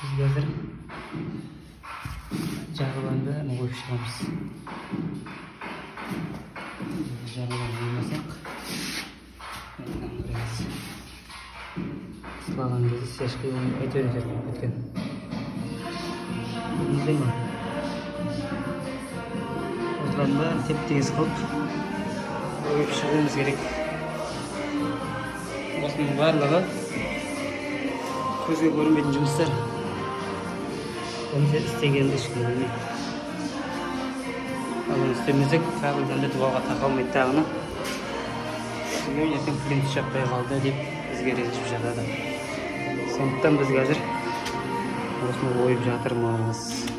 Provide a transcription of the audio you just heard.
Biz hazır jag'ilanda nima qo'yib chiqamiz. Jag'ilani qo'ymasak Sıralandığı seçki aytıyoruz ötken. Bilmiyorum. Oturanda tep-tez kılıp koyup çıkmamız gerek. Osmanın barlığı көзге көрінбейтін жұмыстар. Оны істегенді ешкім ал оны істемесек қабылдан да дуаға тақалмайды тағына. Ертең плинтус жаппай қалды деп бізге ренжіп жатады. Сондықтан біз қазір осыны ойып жатырмыз.